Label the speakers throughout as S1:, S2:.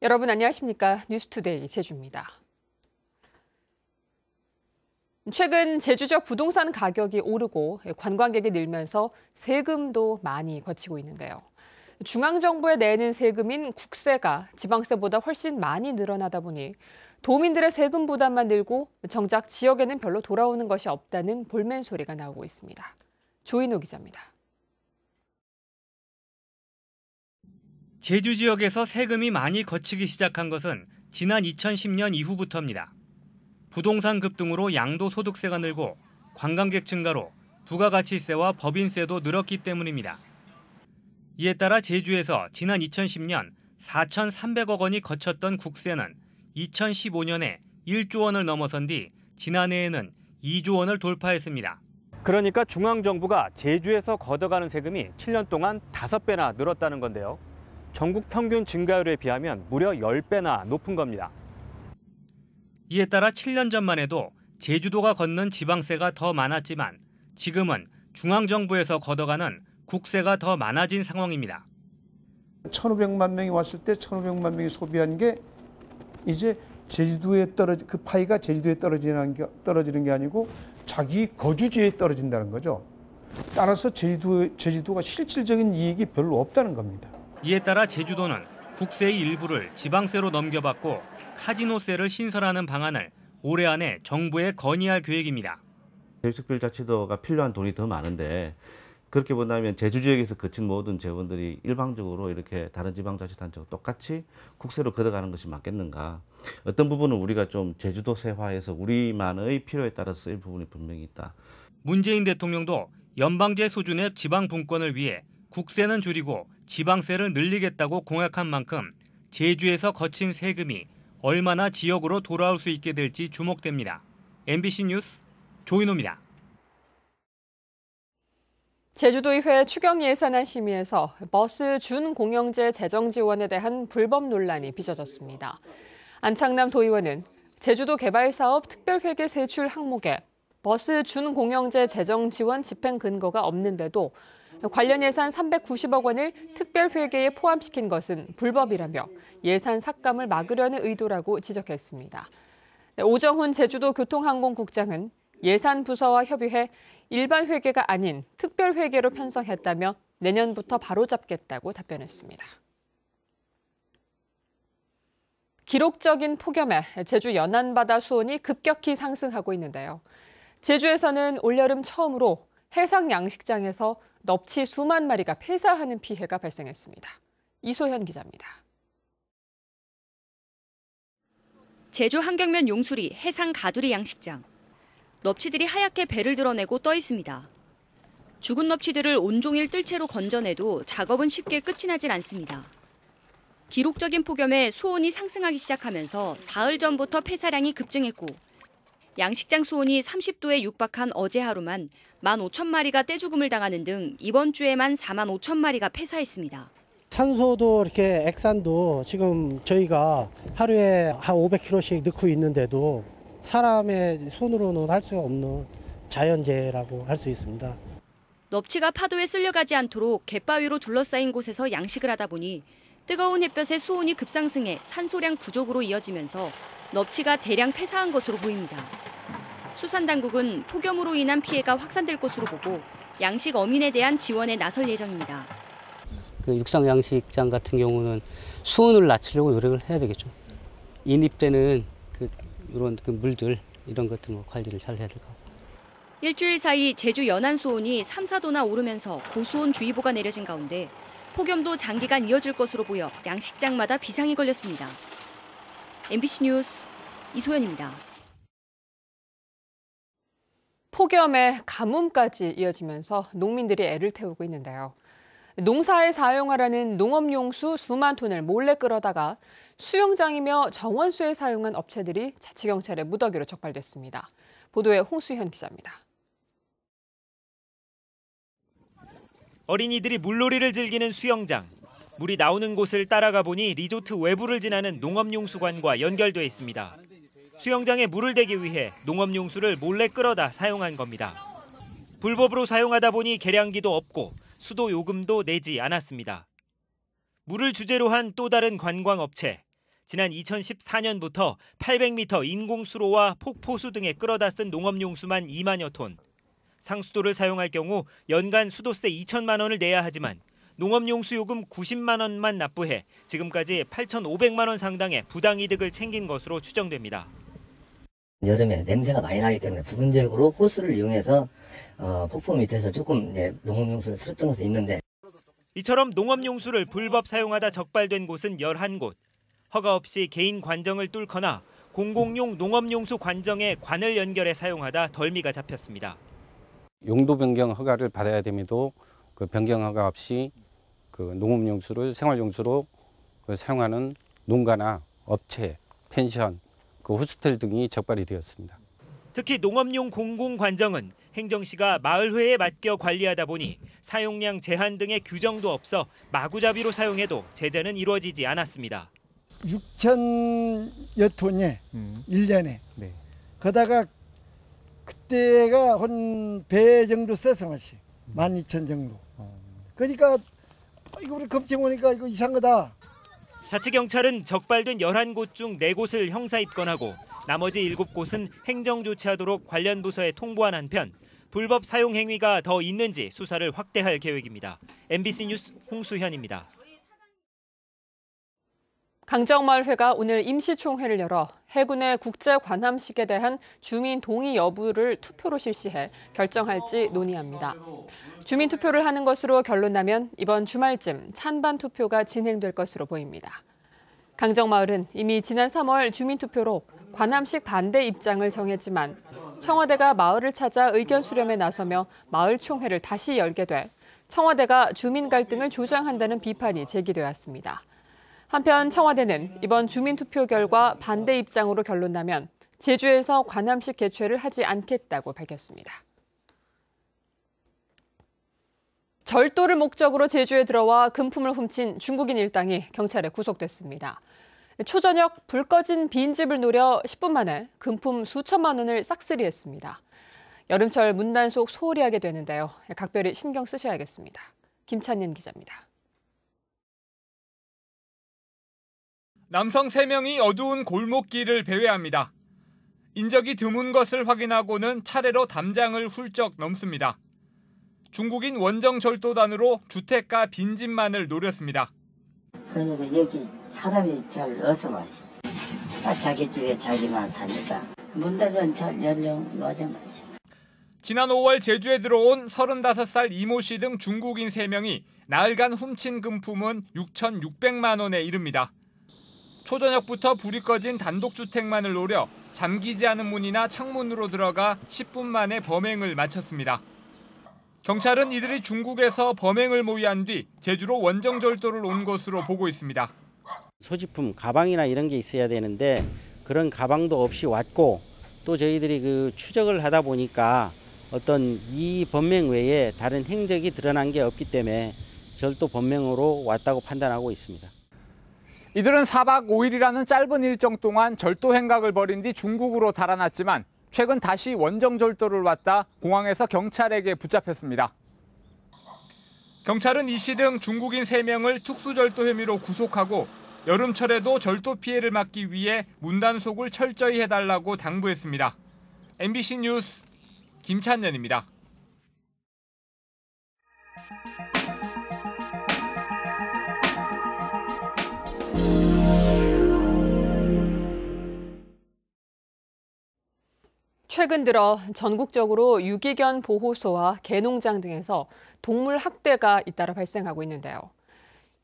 S1: 여러분 안녕하십니까? 뉴스투데이 제주입니다. 최근 제주 지역 부동산 가격이 오르고 관광객이 늘면서 세금도 많이 거치고 있는데요. 중앙정부에 내는 세금인 국세가 지방세보다 훨씬 많이 늘어나다 보니 도민들의 세금 부담만 늘고 정작 지역에는 별로 돌아오는 것이 없다는 볼멘 소리가 나오고 있습니다. 조인호 기자입니다.
S2: 제주 지역에서 세금이 많이 거치기 시작한 것은 지난 2010년 이후부터입니다. 부동산 급등으로 양도소득세가 늘고 관광객 증가로 부가가치세와 법인세도 늘었기 때문입니다. 이에 따라 제주에서 지난 2010년 4,300억 원이 거쳤던 국세는 2015년에 1조 원을 넘어선 뒤 지난해에는 2조 원을 돌파했습니다. 그러니까 중앙정부가 제주에서 걷어가는 세금이 7년 동안 5배나 늘었다는 건데요. 전국 평균 증가율에 비하면 무려 10배나 높은 겁니다. 이에 따라 7년 전만 해도 제주도가 걷는 지방세가 더 많았지만 지금은 중앙정부에서 걷어가는 국세가 더 많아진 상황입니다.
S3: 1,500만 명이 왔을 때 1,500만 명이 소비한 게 이제 제주도에 그 파이가 제주도에 떨어지는 게 아니고 자기 거주지에 떨어진다는 거죠. 따라서 제주도가 실질적인 이익이 별로 없다는 겁니다.
S2: 이에 따라 제주도는 국세의 일부를 지방세로 넘겨받고 카지노세를 신설하는 방안을 올해 안에 정부에 건의할 계획입니다.
S4: 지역특별자치도가 필요한 돈이 더 많은데 그렇게 본다면 제주 지역에서 거친 모든 재원들이 일방적으로 이렇게 다른 지방자치단체와 똑같이 국세로 걷어가는 것이 맞겠는가. 어떤 부분은 우리가 좀 제주도세화해서 우리만의 필요에 따라서 쓰일 부분이 분명히 있다.
S2: 문재인 대통령도 연방제 수준의 지방 분권을 위해 국세는 줄이고 지방세를 늘리겠다고 공약한 만큼 제주에서 거친 세금이 얼마나 지역으로 돌아올 수 있게 될지 주목됩니다. MBC 뉴스 조인호입니다.
S1: 제주도의회 추경 예산안 심의에서 버스 준공영제 재정 지원에 대한 불법 논란이 빚어졌습니다. 안창남 도의원은 제주도 개발사업 특별회계 세출 항목에 버스 준공영제 재정 지원 집행 근거가 없는데도 관련 예산 390억 원을 특별회계에 포함시킨 것은 불법이라며 예산 삭감을 막으려는 의도라고 지적했습니다. 오정훈 제주도교통항공국장은 예산 부서와 협의해 일반 회계가 아닌 특별회계로 편성했다며 내년부터 바로잡겠다고 답변했습니다. 기록적인 폭염에 제주 연안바다 수온이 급격히 상승하고 있는데요. 제주에서는 올여름 처음으로 해상 양식장에서 넙치 수만 마리가 폐사하는 피해가 발생했습니다. 이소현 기자입니다.
S5: 제주 한경면 용수리 해상 가두리 양식장. 넙치들이 하얗게 배를 드러내고 떠 있습니다. 죽은 넙치들을 온종일 뜰채로 건져내도 작업은 쉽게 끝이 나질 않습니다. 기록적인 폭염에 수온이 상승하기 시작하면서 사흘 전부터 폐사량이 급증했고 양식장 수온이 30도에 육박한 어제 하루만 15,000마리가 떼죽음을 당하는 등 이번 주에만 45,000마리가 폐사했습니다.
S6: 산소도 이렇게 액산도 지금 저희가 하루에 한 500kg씩 넣고 있는데도 사람의 손으로는 할 수가 없는 자연재해라고 할 수 있습니다.
S5: 넙치가 파도에 쓸려가지 않도록 갯바위로 둘러싸인 곳에서 양식을 하다 보니 뜨거운 햇볕에 수온이 급상승해 산소량 부족으로 이어지면서 넙치가 대량 폐사한 것으로 보입니다. 수산당국은 폭염으로 인한 피해가 확산될 것으로 보고 양식 어민에 대한 지원에 나설 예정입니다.
S7: 그 육상 양식장 같은 경우는 수온을 낮추려고 노력을 해야 되겠죠. 인입되는 이런 물들 이런 것들 관리를 잘 해야 될 것 같고.
S5: 일주일 사이 제주 연안 수온이 3, 4도나 오르면서 고수온 주의보가 내려진 가운데 폭염도 장기간 이어질 것으로 보여 양식장마다 비상이 걸렸습니다. MBC 뉴스 이소연입니다.
S1: 폭염에 가뭄까지 이어지면서 농민들이 애를 태우고 있는데요. 농사에 사용하라는 농업용수 수만 톤을 몰래 끌어다가 수영장이며 정원수에 사용한 업체들이 자치경찰의 무더기로 적발됐습니다. 보도에 홍수현 기자입니다.
S8: 어린이들이 물놀이를 즐기는 수영장. 물이 나오는 곳을 따라가 보니 리조트 외부를 지나는 농업용수관과 연결돼 있습니다. 수영장에 물을 대기 위해 농업용수를 몰래 끌어다 사용한 겁니다. 불법으로 사용하다 보니 계량기도 없고 수도 요금도 내지 않았습니다. 물을 주제로 한 또 다른 관광업체. 지난 2014년부터 800m 인공수로와 폭포수 등에 끌어다 쓴 농업용수만 2만여 톤. 상수도를 사용할 경우 연간 수도세 2천만 원을 내야 하지만 농업용수 요금 90만 원만 납부해 지금까지 8,500만 원 상당의 부당이득을 챙긴 것으로 추정됩니다.
S9: 여름에 냄새가 많이 나기 때문에 부분적으로 호스를 이용해서 폭포 밑에서 조금 농업용수를 쓸었던 것이 있는데
S8: 이처럼 농업용수를 불법 사용하다 적발된 곳은 11곳. 허가 없이 개인 관정을 뚫거나 공공용 농업용수 관정에 관을 연결해 사용하다 덜미가 잡혔습니다.
S10: 용도 변경 허가를 받아야 됨에도 그 변경 허가 없이 그 농업용수를 생활용수로 사용하는 농가나 업체, 펜션, 그 호스텔 등이 적발이 되었습니다.
S8: 특히 농업용 공공관정은 행정시가 마을회에 맡겨 관리하다 보니 사용량 제한 등의 규정도 없어 마구잡이로 사용해도 제재는 이루어지지 않았습니다.
S11: 6천여 톤에 1년에.
S10: 네.
S11: 거다가 그때가 한 배 정도 써서 마시. 12,000 정도. 그러니까 이거 우리 검증 오니까 이거 이상한 거다.
S8: 자치경찰은 적발된 11곳 중 4곳을 형사 입건하고 나머지 7곳은 행정 조치하도록 관련 부서에 통보한 한편 불법 사용 행위가 더 있는지 수사를 확대할 계획입니다. MBC 뉴스 홍수현입니다.
S1: 강정마을회가 오늘 임시총회를 열어 해군의 국제 관함식에 대한 주민 동의 여부를 투표로 실시해 결정할지 논의합니다. 주민 투표를 하는 것으로 결론나면 이번 주말쯤 찬반 투표가 진행될 것으로 보입니다. 강정마을은 이미 지난 3월 주민 투표로 관함식 반대 입장을 정했지만 청와대가 마을을 찾아 의견 수렴에 나서며 마을 총회를 다시 열게 돼 청와대가 주민 갈등을 조장한다는 비판이 제기되었습니다. 한편 청와대는 이번 주민투표 결과 반대 입장으로 결론나면 제주에서 관함식 개최를 하지 않겠다고 밝혔습니다. 절도를 목적으로 제주에 들어와 금품을 훔친 중국인 일당이 경찰에 구속됐습니다. 초저녁 불 꺼진 빈집을 노려 10분 만에 금품 수천만 원을 싹쓸이했습니다. 여름철 문단속 소홀히 하게 되는데요. 각별히 신경 쓰셔야겠습니다. 김찬년 기자입니다.
S12: 남성 3명이 어두운 골목길을 배회합니다. 인적이 드문 것을 확인하고는 차례로 담장을 훌쩍 넘습니다. 중국인 원정 절도단으로 주택가 빈집만을 노렸습니다.
S9: 그러니까 여기 사람이 잘 어서 마시. 딱 자기 집에 자기만 사니까 문들은 잘 열려 놓지 마시.
S12: 지난 5월 제주에 들어온 35살 이모 씨 등 중국인 3명이 나흘간 훔친 금품은 6,600만 원에 이릅니다. 초저녁부터 불이 꺼진 단독주택만을 노려 잠기지 않은 문이나 창문으로 들어가 10분 만에 범행을 마쳤습니다. 경찰은 이들이 중국에서 범행을 모의한 뒤 제주로 원정절도를 온 것으로 보고 있습니다.
S13: 소지품, 가방이나 이런 게 있어야 되는데 그런 가방도 없이 왔고 또 저희들이 그 추적을 하다 보니까 어떤 이 범행 외에 다른 행적이 드러난 게 없기 때문에 절도 범행으로 왔다고 판단하고 있습니다.
S12: 이들은 4박 5일이라는 짧은 일정 동안 절도 행각을 벌인 뒤 중국으로 달아났지만 최근 다시 원정 절도를 왔다 공항에서 경찰에게 붙잡혔습니다. 경찰은 이 씨 등 중국인 3명을 특수절도 혐의로 구속하고 여름철에도 절도 피해를 막기 위해 문단속을 철저히 해달라고 당부했습니다. MBC 뉴스 김찬년입니다.
S1: 최근 들어 전국적으로 유기견 보호소와 개농장 등에서 동물 학대가 잇따라 발생하고 있는데요.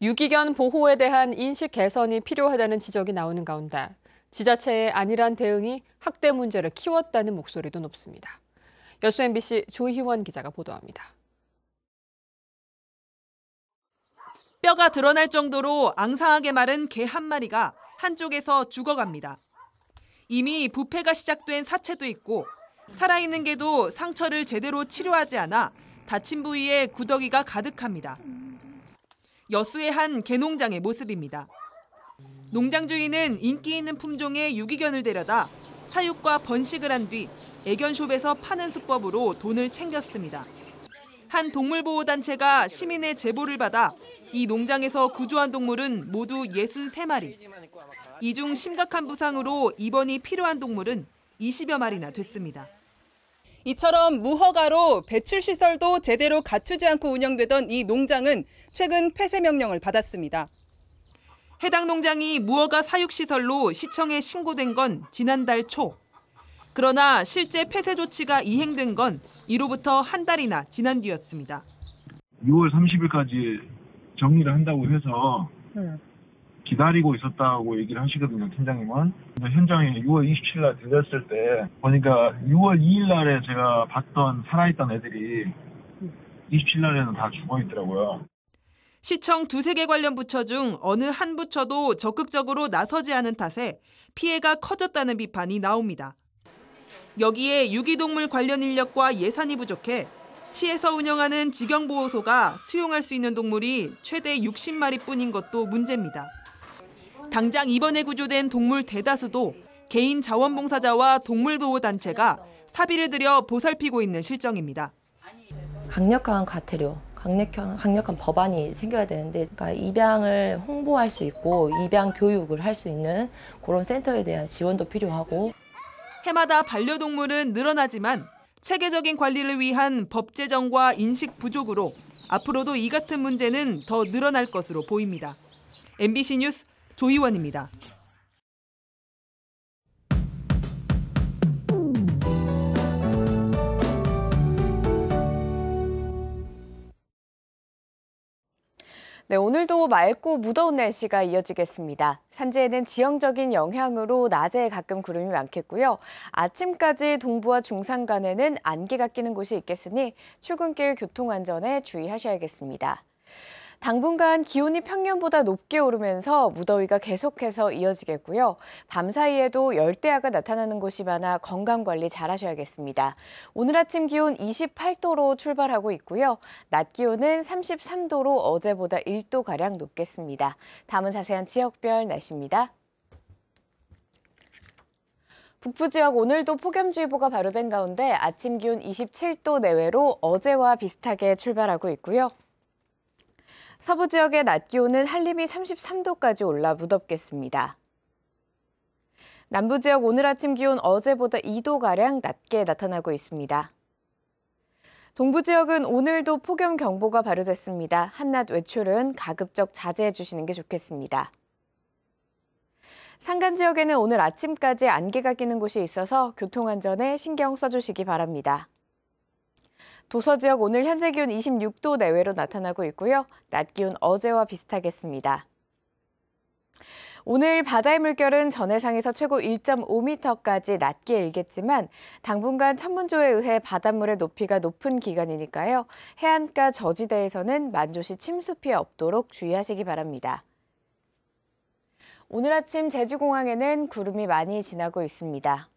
S1: 유기견 보호에 대한 인식 개선이 필요하다는 지적이 나오는 가운데 지자체의 안일한 대응이 학대 문제를 키웠다는 목소리도 높습니다. 여수 MBC 조희원 기자가 보도합니다.
S14: 뼈가 드러날 정도로 앙상하게 마른 개 한 마리가 한쪽에서 죽어갑니다. 이미 부패가 시작된 사체도 있고 살아있는 개도 상처를 제대로 치료하지 않아 다친 부위에 구더기가 가득합니다. 여수의 한 개농장의 모습입니다. 농장 주인은 인기 있는 품종의 유기견을 데려다 사육과 번식을 한 뒤 애견숍에서 파는 수법으로 돈을 챙겼습니다. 한 동물보호단체가 시민의 제보를 받아 이 농장에서 구조한 동물은 모두 63마리. 이 중 심각한 부상으로 입원이 필요한 동물은 20여 마리나 됐습니다.
S15: 이처럼 무허가로 배출시설도 제대로 갖추지 않고 운영되던 이 농장은 최근 폐쇄 명령을 받았습니다.
S14: 해당 농장이 무허가 사육시설로 시청에 신고된 건 지난달 초. 그러나 실제 폐쇄 조치가 이행된 건 이로부터 한 달이나 지난 뒤였습니다.
S16: 6월 30일까지 정리를 한다고 해서 기다리고 있었다고 얘기를 하시거든요, 팀장님은. 현장에 6월 27일 날 들렸을 때 보니까 6월 2일 날에 제가 봤던 살아있던 애들이 27일 날에는 다 죽어 있더라고요.
S14: 시청 두세 개 관련 부처 중 어느 한 부처도 적극적으로 나서지 않은 탓에 피해가 커졌다는 비판이 나옵니다. 여기에 유기동물 관련 인력과 예산이 부족해 시에서 운영하는 직영보호소가 수용할 수 있는 동물이 최대 60마리뿐인 것도 문제입니다. 당장 이번에 구조된 동물 대다수도 개인 자원봉사자와 동물보호단체가 사비를 들여 보살피고 있는 실정입니다.
S17: 강력한 과태료, 강력한 법안이 생겨야 되는데, 그러니까 입양을 홍보할 수 있고 입양 교육을 할 수 있는 그런 센터에 대한 지원도 필요하고.
S14: 해마다 반려동물은 늘어나지만 체계적인 관리를 위한 법 제정과 인식 부족으로 앞으로도 이 같은 문제는 더 늘어날 것으로 보입니다. MBC 뉴스 조희원입니다.
S18: 네, 오늘도 맑고 무더운 날씨가 이어지겠습니다. 산지에는 지형적인 영향으로 낮에 가끔 구름이 많겠고요. 아침까지 동부와 중산간에는 안개가 끼는 곳이 있겠으니 출근길 교통안전에 주의하셔야겠습니다. 당분간 기온이 평년보다 높게 오르면서 무더위가 계속해서 이어지겠고요. 밤 사이에도 열대야가 나타나는 곳이 많아 건강관리 잘 하셔야겠습니다. 오늘 아침 기온 28도로 출발하고 있고요. 낮 기온은 33도로 어제보다 1도가량 높겠습니다. 다음은 자세한 지역별 날씨입니다. 북부 지역 오늘도 폭염주의보가 발효된 가운데 아침 기온 27도 내외로 어제와 비슷하게 출발하고 있고요. 서부 지역의 낮 기온은 한림이 33도까지 올라 무덥겠습니다. 남부 지역 오늘 아침 기온 어제보다 2도가량 낮게 나타나고 있습니다. 동부 지역은 오늘도 폭염 경보가 발효됐습니다. 한낮 외출은 가급적 자제해 주시는 게 좋겠습니다. 산간 지역에는 오늘 아침까지 안개가 끼는 곳이 있어서 교통안전에 신경 써주시기 바랍니다. 도서 지역 오늘 현재 기온 26도 내외로 나타나고 있고요. 낮 기온 어제와 비슷하겠습니다. 오늘 바다의 물결은 전해상에서 최고 1.5m까지 낮게 일겠지만 당분간 천문조에 의해 바닷물의 높이가 높은 기간이니까요. 해안가 저지대에서는 만조시 침수 피해 없도록 주의하시기 바랍니다. 오늘 아침 제주공항에는 구름이 많이 지나고 있습니다.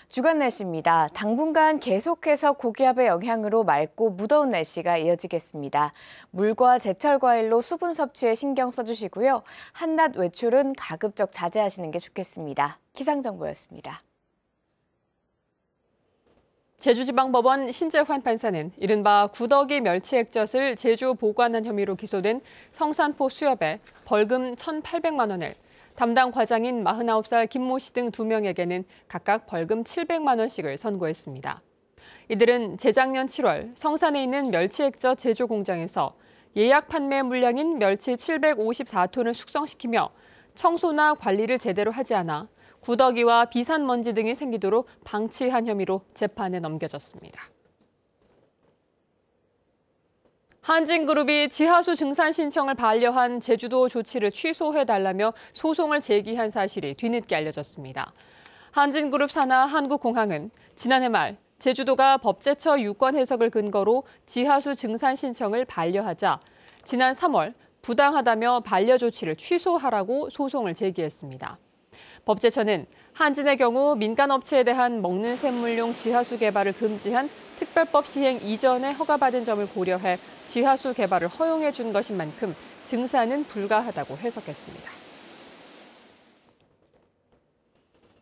S18: 주간 날씨입니다. 당분간 계속해서 고기압의 영향으로 맑고 무더운 날씨가 이어지겠습니다. 물과 제철 과일로 수분 섭취에 신경 써주시고요. 한낮 외출은 가급적 자제하시는 게 좋겠습니다. 기상정보였습니다.
S1: 제주지방법원 신재환 판사는 이른바 구더기 멸치 액젓을 제주 보관한 혐의로 기소된 성산포 수협에 벌금 1,800만 원을, 담당 과장인 49살 김모 씨 등 2명에게는 각각 벌금 700만 원씩을 선고했습니다. 이들은 재작년 7월 성산에 있는 멸치 액젓 제조 공장에서 예약 판매 물량인 멸치 754톤을 숙성시키며 청소나 관리를 제대로 하지 않아 구더기와 비산먼지 등이 생기도록 방치한 혐의로 재판에 넘겨졌습니다. 한진그룹이 지하수 증산 신청을 반려한 제주도 조치를 취소해달라며 소송을 제기한 사실이 뒤늦게 알려졌습니다. 한진그룹 산하 한국공항은 지난해 말 제주도가 법제처 유권 해석을 근거로 지하수 증산 신청을 반려하자 지난 3월 부당하다며 반려 조치를 취소하라고 소송을 제기했습니다. 법제처는 한진의 경우 민간업체에 대한 먹는 샘물용 지하수 개발을 금지한 특별법 시행 이전에 허가받은 점을 고려해 지하수 개발을 허용해 준 것인 만큼 증산은 불가하다고 해석했습니다.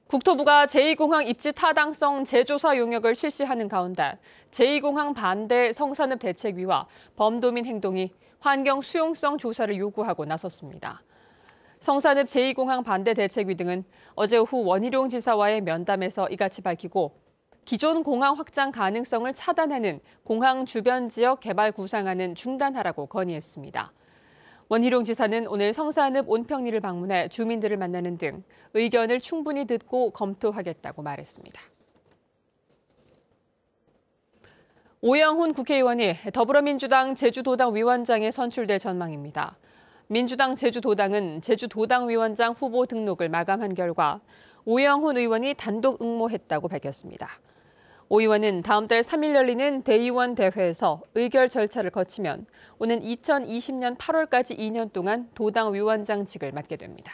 S1: 국토부가 제2공항 입지 타당성 재조사 용역을 실시하는 가운데 제2공항 반대 성산읍 대책위와 범도민 행동이 환경 수용성 조사를 요구하고 나섰습니다. 성산읍 제2공항 반대 대책위 등은 어제 오후 원희룡 지사와의 면담에서 이같이 밝히고 기존 공항 확장 가능성을 차단하는 공항 주변 지역 개발 구상안은 중단하라고 건의했습니다. 원희룡 지사는 오늘 성산읍 온평리를 방문해 주민들을 만나는 등 의견을 충분히 듣고 검토하겠다고 말했습니다. 오영훈 국회의원이 더불어민주당 제주도당 위원장에 선출될 전망입니다. 민주당 제주도당은 제주도당 위원장 후보 등록을 마감한 결과 오영훈 의원이 단독 응모했다고 밝혔습니다. 오 의원은 다음 달 3일 열리는 대의원 대회에서 의결 절차를 거치면 오는 2020년 8월까지 2년 동안 도당 위원장직을 맡게 됩니다.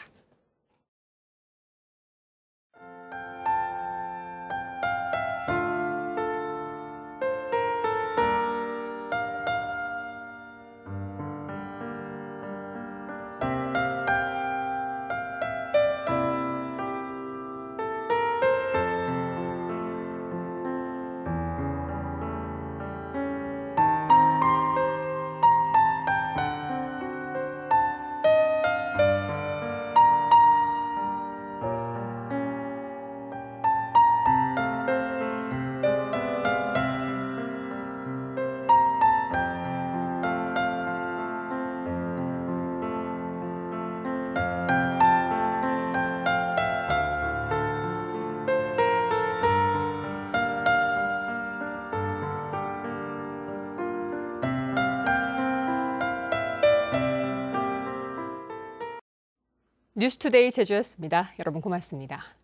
S1: 뉴스투데이 제주였습니다. 여러분 고맙습니다.